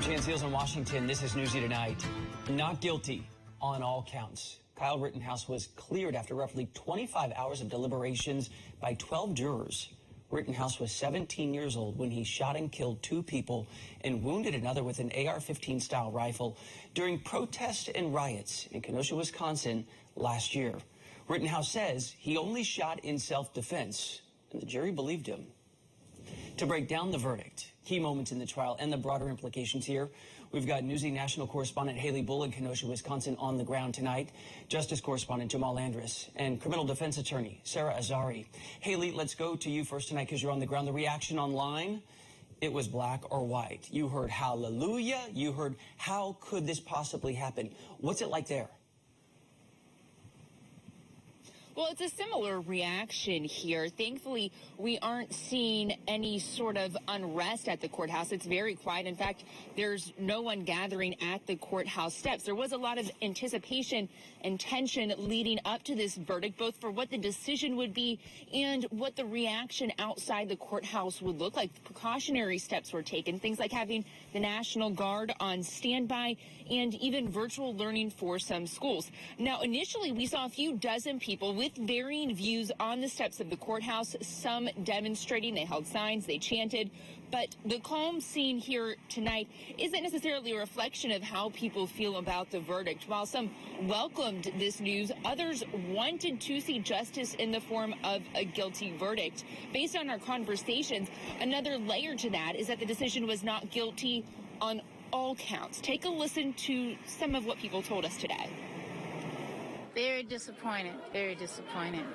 Chance Seals in Washington. This is Newsy Tonight. Not guilty on all counts. Kyle Rittenhouse was cleared after roughly 25 hours of deliberations by 12 jurors. Rittenhouse was 17 years old when he shot and killed 2 people and wounded another with an AR-15 style rifle during protests and riots in Kenosha, Wisconsin last year. Rittenhouse says he only shot in self-defense, and the jury believed him. To break down the verdict, key moments in the trial, and the broader implications here, we've got Newsy national correspondent Haley Bull in Kenosha, Wisconsin on the ground tonight, Justice correspondent Jamal Andress, and criminal defense attorney Sara Azari. Haley, let's go to you first tonight because you're on the ground. The reaction online, it was black or white. You heard hallelujah. You heard how could this possibly happen? What's it like there? Well, it's a similar reaction here. Thankfully, we aren't seeing any sort of unrest at the courthouse. It's very quiet. In fact, there's no one gathering at the courthouse steps. There was a lot of anticipation and tension leading up to this verdict, both for what the decision would be and what the reaction outside the courthouse would look like. Precautionary steps were taken, things like having the National Guard on standby and even virtual learning for some schools. Now, initially, we saw a few dozen people with varying views on the steps of the courthouse, some demonstrating. They held signs, they chanted. But the calm scene here tonight isn't necessarily a reflection of how people feel about the verdict. While some welcomed this news, others wanted to see justice in the form of a guilty verdict. Based on our conversations, another layer to that is that the decision was not guilty on all counts. Take a listen to some of what people told us today. Very disappointed, very disappointed.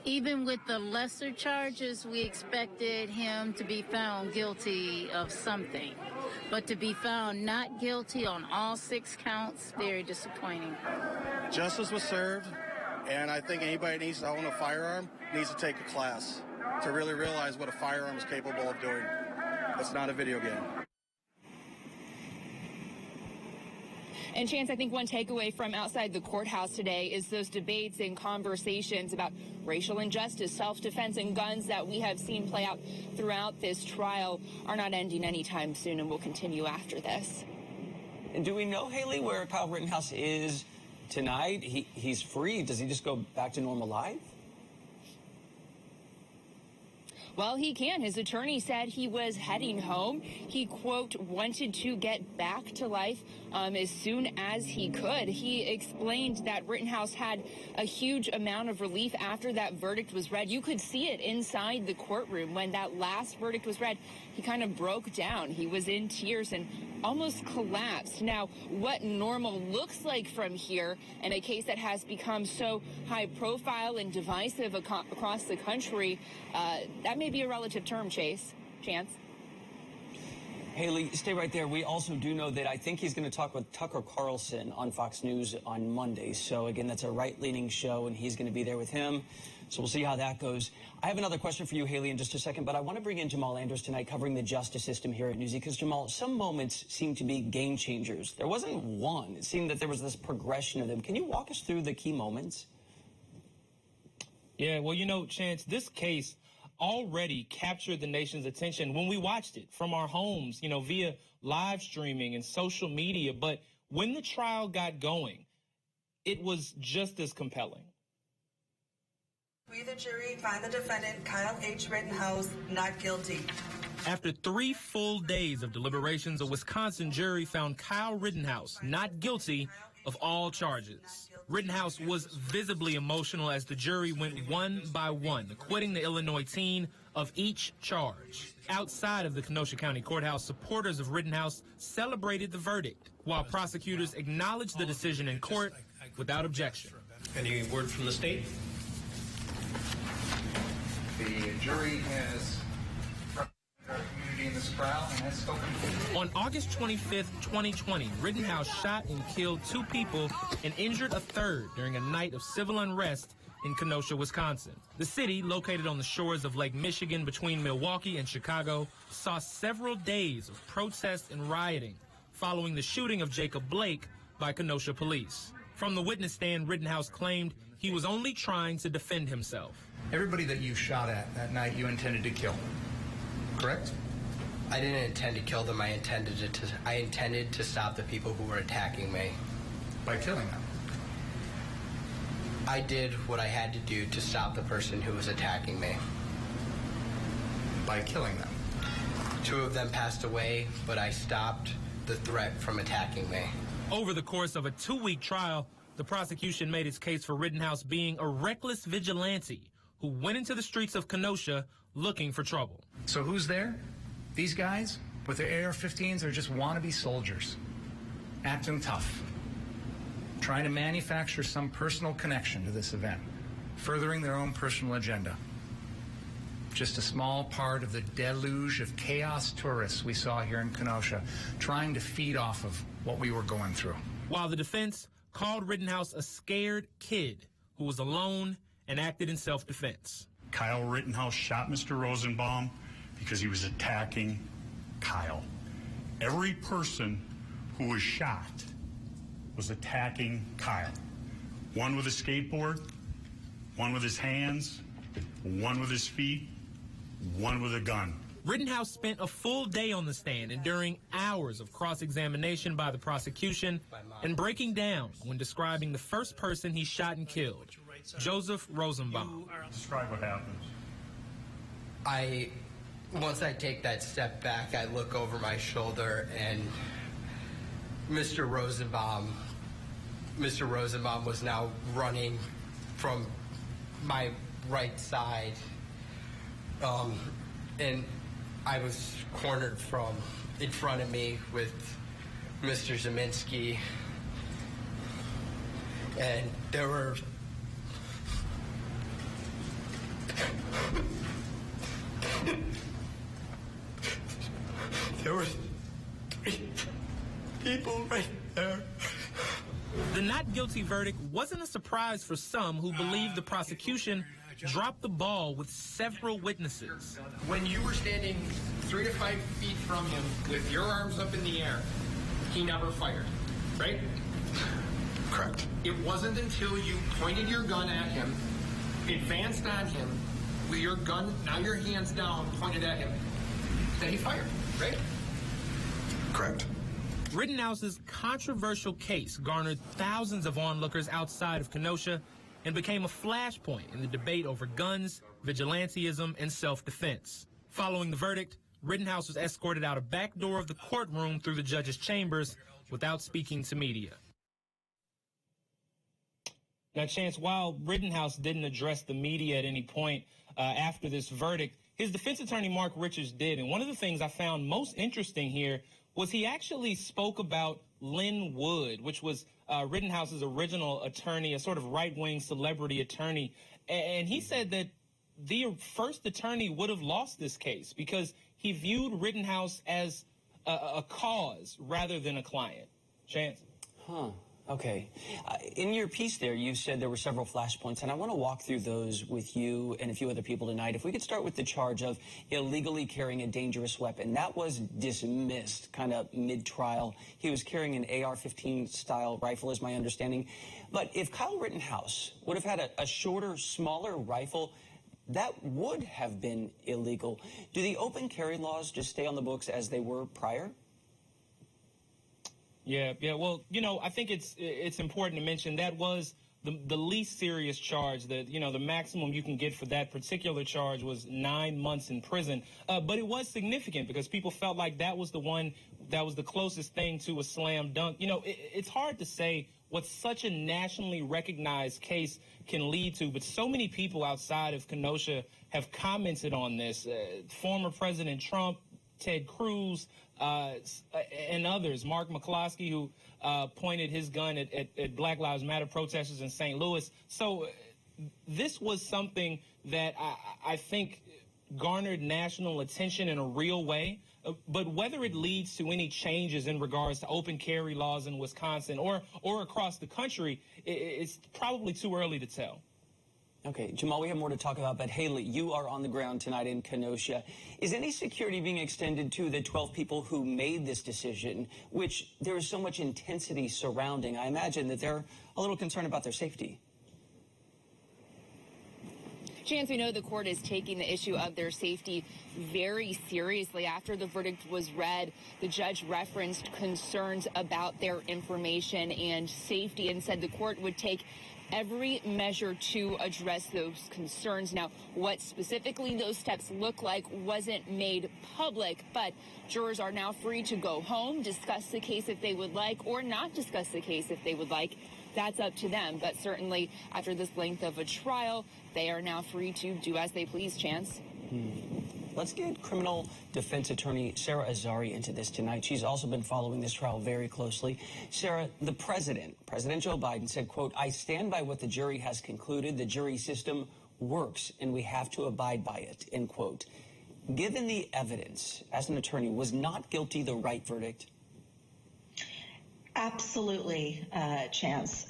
Even with the lesser charges, we expected him to be found guilty of something. But to be found not guilty on all 6 counts, very disappointing. Justice was served, and I think anybody that needs to own a firearm needs to take a class to really realize what a firearm is capable of doing. It's not a video game. And Chance, I think one takeaway from outside the courthouse today is those debates and conversations about racial injustice, self-defense, and guns that we have seen play out throughout this trial are not ending anytime soon and will continue after this. And do we know, Haley, where Kyle Rittenhouse is tonight? He's free. Does he just go back to normal life? Well, he can. His attorney said he was heading home. He, quote, wanted to get back to life as soon as he could. He explained that Rittenhouse had a huge amount of relief after that verdict was read. You could see it inside the courtroom when that last verdict was read. He kind of broke down. He was in tears and almost collapsed. Now, what normal looks like from here in a case that has become so high profile and divisive across the country, that may be a relative term, Chance. Haley, stay right there. We also do know that I think he's going to talk with Tucker Carlson on Fox News on Monday. So, again, that's a right-leaning show, and he's going to be there with him. So we'll see how that goes. I have another question for you, Haley, in just a second, but I want to bring in Jamal Andress tonight covering the justice system here at Newsy, because, Jamal, some moments seem to be game changers. There wasn't one. It seemed that there was this progression of them. Can you walk us through the key moments? Yeah, well, you know, Chance, this case already captured the nation's attention when we watched it from our homes, you know, via live streaming and social media. But when the trial got going, it was just as compelling. We, the jury, find the defendant, Kyle H. Rittenhouse, not guilty. After 3 full days of deliberations, a Wisconsin jury found Kyle Rittenhouse not guilty of all charges. Rittenhouse was visibly emotional as the jury went one by one, acquitting the Illinois teen of each charge. Outside of the Kenosha County Courthouse, supporters of Rittenhouse celebrated the verdict, while prosecutors acknowledged the decision in court without objection. Any word from the state? The jury has our community in this trial and has spoken. On August 25th, 2020, Rittenhouse shot and killed 2 people and injured a 3rd during a night of civil unrest in Kenosha, Wisconsin. The city, located on the shores of Lake Michigan between Milwaukee and Chicago, saw several days of protest and rioting following the shooting of Jacob Blake by Kenosha police. From the witness stand, Rittenhouse claimed he was only trying to defend himself. Everybody that you shot at that night, you intended to kill, correct? I didn't intend to kill them. I intended to stop the people who were attacking me. By killing them? I did what I had to do to stop the person who was attacking me. By killing them? 2 of them passed away, but I stopped the threat from attacking me. Over the course of a 2-week trial, the prosecution made its case for Rittenhouse being a reckless vigilante who went into the streets of Kenosha looking for trouble. So who's there? These guys with their AR-15s are just wannabe soldiers, acting tough, trying to manufacture some personal connection to this event, furthering their own personal agenda. Just a small part of the deluge of chaos tourists we saw here in Kenosha, trying to feed off of what we were going through. While the defense called Rittenhouse a scared kid who was alone and acted in self-defense. Kyle Rittenhouse shot Mr. Rosenbaum because he was attacking Kyle. Every person who was shot was attacking Kyle. One with a skateboard, one with his hands, one with his feet, one with a gun. Rittenhouse spent a full day on the stand, enduring hours of cross-examination by the prosecution and breaking down when describing the first person he shot and killed, Joseph Rosenbaum. Describe what happens. Once I take that step back, I look over my shoulder and Mr. Rosenbaum was now running from my right side, and I was cornered from in front of me with Mr. Zeminski, and there were there were 3 people right there. The not guilty verdict wasn't a surprise for some who believed the prosecution dropped the ball with several witnesses. When you were standing 3 to 5 feet from him with your arms up in the air, he never fired, right? Correct. It wasn't until you pointed your gun at him, advanced on him, with your gun, now your hands down, pointed at him, that he fired, right? Correct. Rittenhouse's controversial case garnered thousands of onlookers outside of Kenosha and became a flashpoint in the debate over guns, vigilantism, and self-defense. Following the verdict, Rittenhouse was escorted out a back door of the courtroom through the judge's chambers without speaking to media. Now, Chance, while Rittenhouse didn't address the media at any point after this verdict, his defense attorney, Mark Richards, did. And one of the things I found most interesting here was he actually spoke about Lynn Wood, which was Rittenhouse's original attorney, a sort of right-wing celebrity attorney. And he said that the first attorney would have lost this case because he viewed Rittenhouse as a cause rather than a client. Chance? Okay. In your piece there, you said there were several flashpoints, and I want to walk through those with you and a few other people tonight. If we could start with the charge of illegally carrying a dangerous weapon. That was dismissed kind of mid-trial. He was carrying an AR-15 style rifle, is my understanding. But if Kyle Rittenhouse would have had a shorter, smaller rifle, that would have been illegal. Do the open carry laws just stay on the books as they were prior? Yeah. Well, I think it's important to mention that was the least serious charge. That the maximum you can get for that particular charge was 9 months in prison. But it was significant because people felt like that was the one that was the closest thing to a slam dunk. It's hard to say what such a nationally recognized case can lead to, but so many people outside of Kenosha have commented on this. Former President Trump, Ted Cruz, and others. Mark McCloskey, who pointed his gun at Black Lives Matter protesters in St. Louis. So this was something that I think garnered national attention in a real way. But whether it leads to any changes in regards to open carry laws in Wisconsin or across the country, it's probably too early to tell. Okay, Jamal, we have more to talk about, but Haley, you are on the ground tonight in Kenosha. Is any security being extended to the 12 people who made this decision, which there is so much intensity surrounding? I imagine that they're a little concerned about their safety. Chance, we know the court is taking the issue of their safety very seriously. After the verdict was read, the judge referenced concerns about their information and safety and said the court would take every measure to address those concerns. Now, what specifically those steps look like wasn't made public, but jurors are now free to go home, discuss the case if they would like, or not discuss the case if they would like. That's up to them. But certainly after this length of a trial, they are now free to do as they please, Chance. Let's get criminal defense attorney Sara Azari into this tonight. She's also been following this trial very closely. Sara, the President Joe Biden, said, quote, "I stand by what the jury has concluded. The jury system works, and we have to abide by it," end quote. Given the evidence, as an attorney, was not guilty the right verdict? Absolutely, Chance.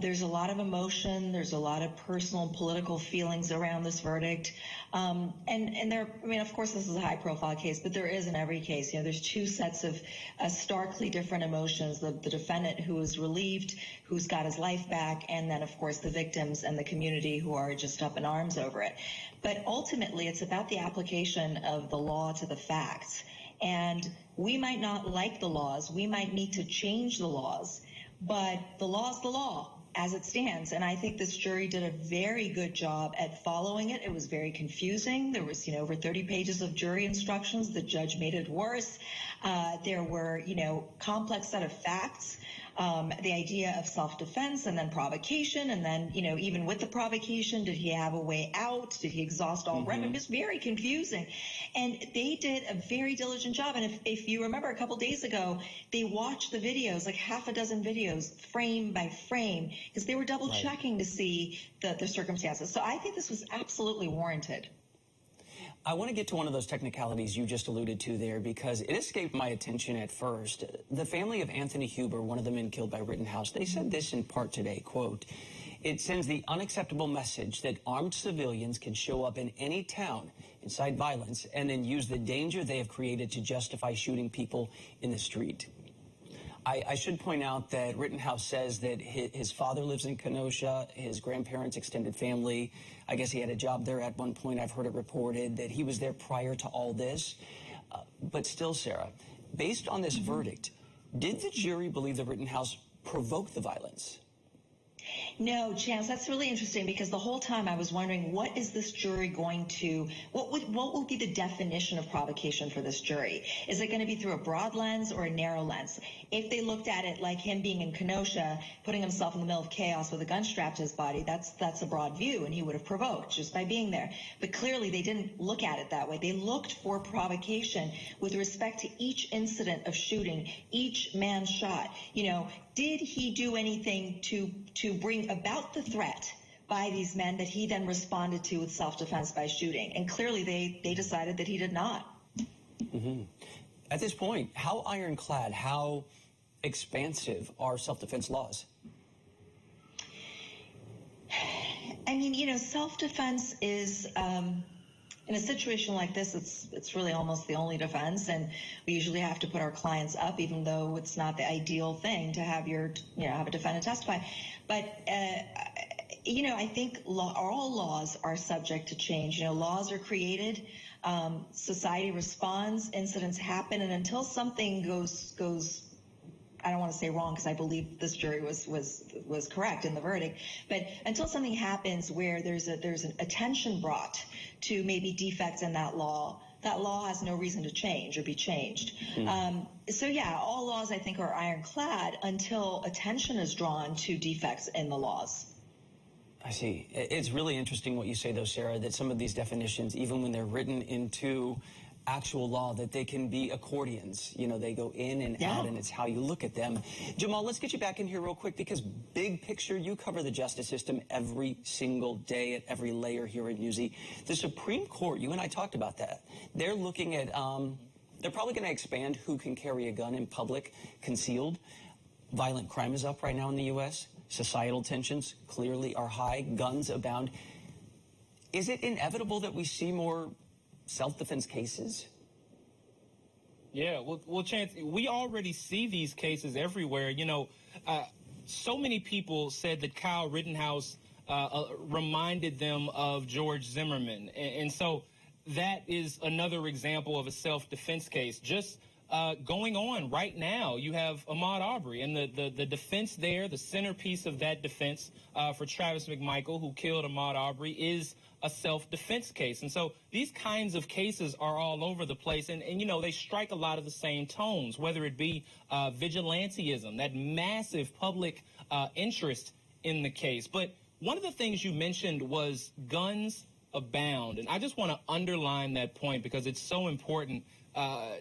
There's a lot of emotion. There's a lot of personal and political feelings around this verdict. Of course, this is a high-profile case, but there is in every case. There's two sets of starkly different emotions, the defendant who is relieved, who's got his life back, and then, of course, the victims and the community who are just up in arms over it. But ultimately, it's about the application of the law to the facts. And we might not like the laws. We might need to change the laws. But the law's the law as it stands. And I think this jury did a very good job at following it. It was very confusing. There was, over 30 pages of jury instructions. The judge made it worse. There were, complex set of facts. The idea of self-defense and then provocation, and then, even with the provocation, did he have a way out? Did he exhaust all remedies? It was very confusing. And they did a very diligent job. And if you remember a couple days ago, they watched the videos, like half a dozen videos, frame by frame, because they were double checking to see the circumstances. So I think this was absolutely warranted. I want to get to one of those technicalities you just alluded to there, because it escaped my attention at first. The family of Anthony Huber, one of the men killed by Rittenhouse, they said this in part today, quote, "It sends the unacceptable message that armed civilians can show up in any town, incite violence, and then use the danger they have created to justify shooting people in the street." I should point out that Rittenhouse says that his father lives in Kenosha, his grandparents, extended family. I guess he had a job there at one point. I've heard it reported that he was there prior to all this. But still, Sara, based on this verdict, did the jury believe that Rittenhouse provoked the violence? No, Chance, that's really interesting, because the whole time I was wondering, what is this jury going to, what will be the definition of provocation for this jury? Is it going to be through a broad lens or a narrow lens? If they looked at it like him being in Kenosha, putting himself in the middle of chaos with a gun strapped to his body, that's a broad view, and he would have provoked just by being there. But clearly they didn't look at it that way. They looked for provocation with respect to each incident of shooting, each man shot. Did he do anything to bring about the threat by these men that he then responded to with self-defense by shooting? And clearly they decided that he did not. At this point, how ironclad, how expansive are self-defense laws? I mean, self-defense is, in a situation like this, it's really almost the only defense, and we usually have to put our clients up, even though it's not the ideal thing to have have a defendant testify. But I think all laws are subject to change. Laws are created, society responds, incidents happen, and until something goes. I don't want to say wrong, because I believe this jury was correct in the verdict. But until something happens where there's an attention brought to maybe defects in that law has no reason to change or be changed. So yeah, all laws I think are ironclad until attention is drawn to defects in the laws. I see. It's really interesting what you say, though, Sara, that some of these definitions, even when they're written into actual law, that they can be accordions. They go in and out, and it's how you look at them. Jamal, let's get you back in here real quick, because big picture, you cover the justice system every single day at every layer here at Newsy. The Supreme Court, you and I talked about that. They're looking at, they're probably going to expand who can carry a gun in public concealed. Violent crime is up right now in the U.S. Societal tensions clearly are high. Guns abound. Is it inevitable that we see more self-defense cases? Yeah, well, Chance, we already see these cases everywhere. So many people said that Kyle Rittenhouse reminded them of George Zimmerman. And so that is another example of a self-defense case. Just going on right now, you have Ahmaud Arbery, and the defense there, the centerpiece of that defense for Travis McMichael, who killed Ahmaud Arbery, is a self-defense case. And so these kinds of cases are all over the place, and you know, they strike a lot of the same tones, whether it be vigilantism, that massive public interest in the case. But one of the things you mentioned was guns abound, and I just want to underline that point because it's so important.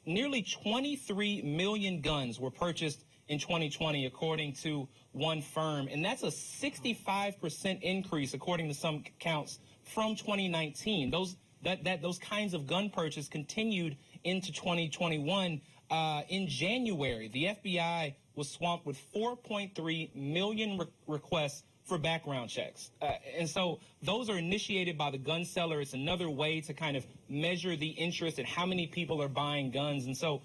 Nearly 23 million guns were purchased in 2020, according to one firm, and that's a 65% increase, according to some counts, from 2019. Those kinds of gun purchase continued into 2021. In January, the FBI was swamped with 4.3 million requests for background checks. And so those are initiated by the gun seller. It's another way to kind of measure the interest and how many people are buying guns. And so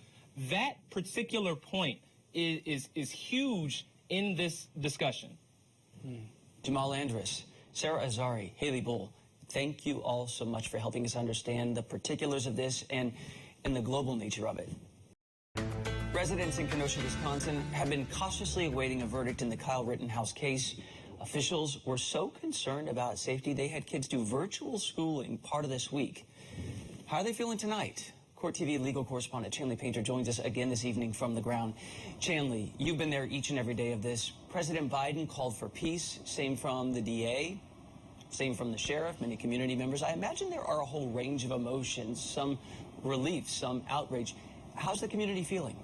that particular point is huge in this discussion. Jamal Andress, Sara Azari, Haley Bull, thank you all so much for helping us understand the particulars of this and the global nature of it. Residents in Kenosha, Wisconsin have been cautiously awaiting a verdict in the Kyle Rittenhouse case. Officials were so concerned about safety, they had kids do virtual schooling part of this week. How are they feeling tonight? Court TV legal correspondent Chanley Painter joins us again this evening from the ground. Chanley, you've been there each and every day of this. President Biden called for peace, same from the DA, same from the sheriff, many community members. I imagine there are a whole range of emotions, some relief, some outrage. How's the community feeling?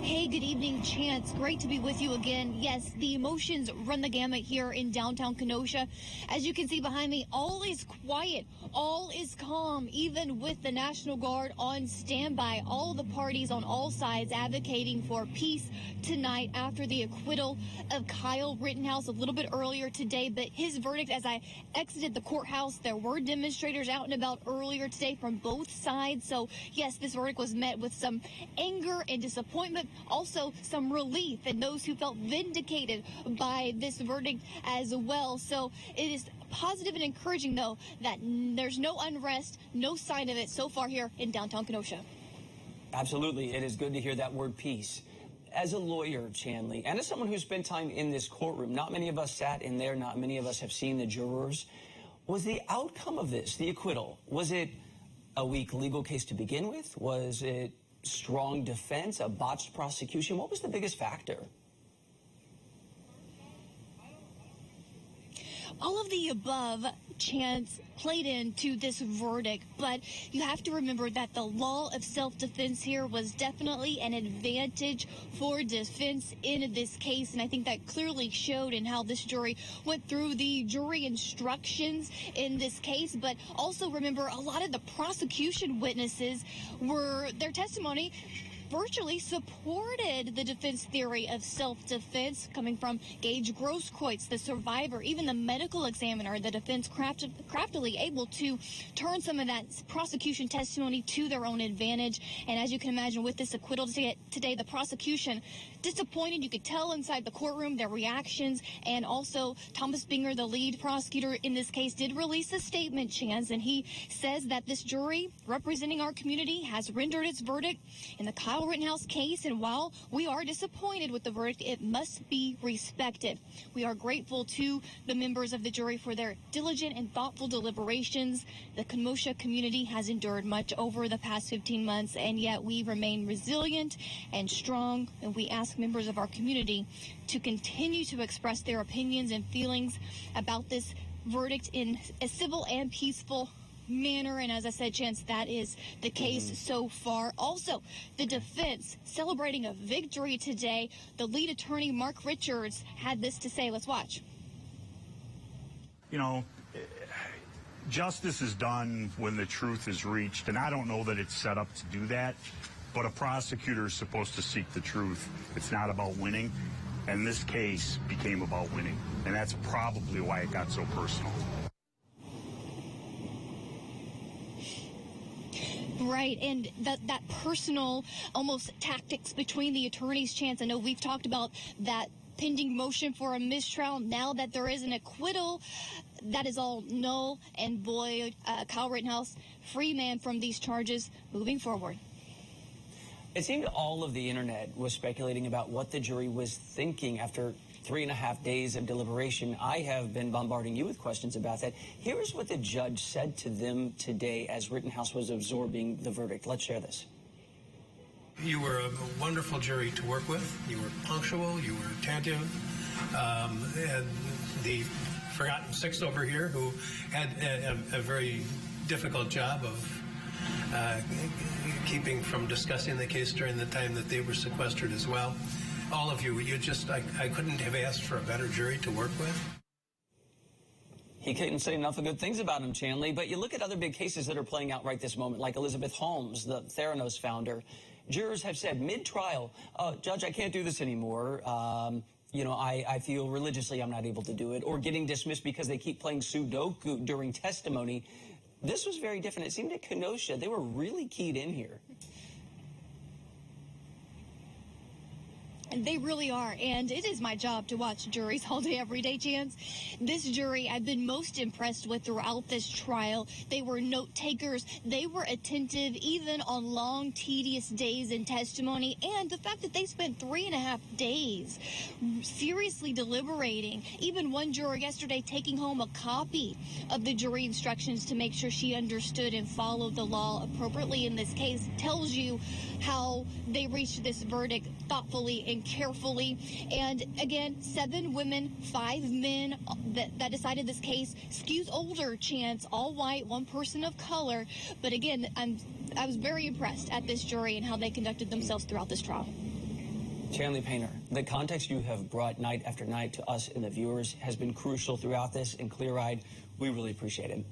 Hey, good evening, Chance. Great to be with you again. Yes, the emotions run the gamut here in downtown Kenosha. As you can see behind me, all is quiet, all is calm, even with the National Guard on standby. All the parties on all sides advocating for peace tonight after the acquittal of Kyle Rittenhouse a little bit earlier today. But his verdict, as I exited the courthouse, there were demonstrators out and about earlier today from both sides. So, yes, this verdict was met with some anger and disappointment. Also, some relief in those who felt vindicated by this verdict as well. So it is positive and encouraging, though, that there's no unrest, no sign of it so far here in downtown Kenosha. Absolutely. It is good to hear that word peace. As a lawyer, Chanley, and as someone who spent time in this courtroom, not many of us sat in there, not many of us have seen the jurors. Was the outcome of this, the acquittal, was it a weak legal case to begin with? Was it strong defense, a botched prosecution? What was the biggest factor? All of the above, Chance, played into this verdict, but you have to remember that the law of self-defense here was definitely an advantage for defense in this case, and I think that clearly showed in how this jury went through the jury instructions in this case. But also remember, a lot of the prosecution witnesses their testimony virtually supported the defense theory of self-defense, coming from Gage Grosskreutz, the survivor, even the medical examiner. The defense craftily able to turn some of that prosecution testimony to their own advantage. And as you can imagine, with this acquittal today, the prosecution disappointed. You could tell inside the courtroom their reactions. And also, Thomas Binger, the lead prosecutor in this case, did release a statement, Chance, and he says that this jury representing our community has rendered its verdict in the Kyle Rittenhouse case, and while we are disappointed with the verdict, it must be respected. We are grateful to the members of the jury for their diligent and thoughtful deliberations. The Kenosha community has endured much over the past 15 months, and yet we remain resilient and strong, and we ask members of our community to continue to express their opinions and feelings about this verdict in a civil and peaceful manner. And as I said, Chance, that is the case so far. Also, the defense celebrating a victory today. The lead attorney, Mark Richards, had this to say. Let's watch. You know, justice is done when the truth is reached, and I don't know that it's set up to do that, but a prosecutor is supposed to seek the truth. It's not about winning, and this case became about winning, and that's probably why it got so personal. Right, and that personal almost tactics between the attorneys, Chance. I know we've talked about that pending motion for a mistrial. Now that there is an acquittal, that is all null and void. Kyle Rittenhouse, free man from these charges moving forward. It seemed all of the internet was speculating about what the jury was thinking after 3.5 days of deliberation. I have been bombarding you with questions about that. Here's what the judge said to them today as Rittenhouse was absorbing the verdict. Let's share this. You were a wonderful jury to work with. You were punctual. You were attentive. And the forgotten six over here who had a very difficult job of keeping from discussing the case during the time that they were sequestered as well. All of you, I couldn't have asked for a better jury to work with. He couldn't say enough of good things about him, Chanley, but you look at other big cases that are playing out right this moment, like Elizabeth Holmes, the Theranos founder. Jurors have said mid-trial, Judge, I can't do this anymore. I feel religiously I'm not able to do it, or getting dismissed because they keep playing Sudoku during testimony. This was very different. It seemed at Kenosha, they were really keyed in here. They really are, and it is my job to watch juries all day, every day, Chance. This jury I've been most impressed with throughout this trial. They were note takers. They were attentive even on long, tedious days in testimony, and the fact that they spent 3.5 days seriously deliberating. Even one juror yesterday taking home a copy of the jury instructions to make sure she understood and followed the law appropriately in this case tells you how they reached this verdict thoughtfully and carefully. And again, 7 women, 5 men that decided this case. Skews older, Chance, all white, 1 person of color. But again, I was very impressed at this jury and how they conducted themselves throughout this trial. Chanley Painter, the context you have brought night after night to us and the viewers has been crucial throughout this and clear-eyed. We really appreciate it.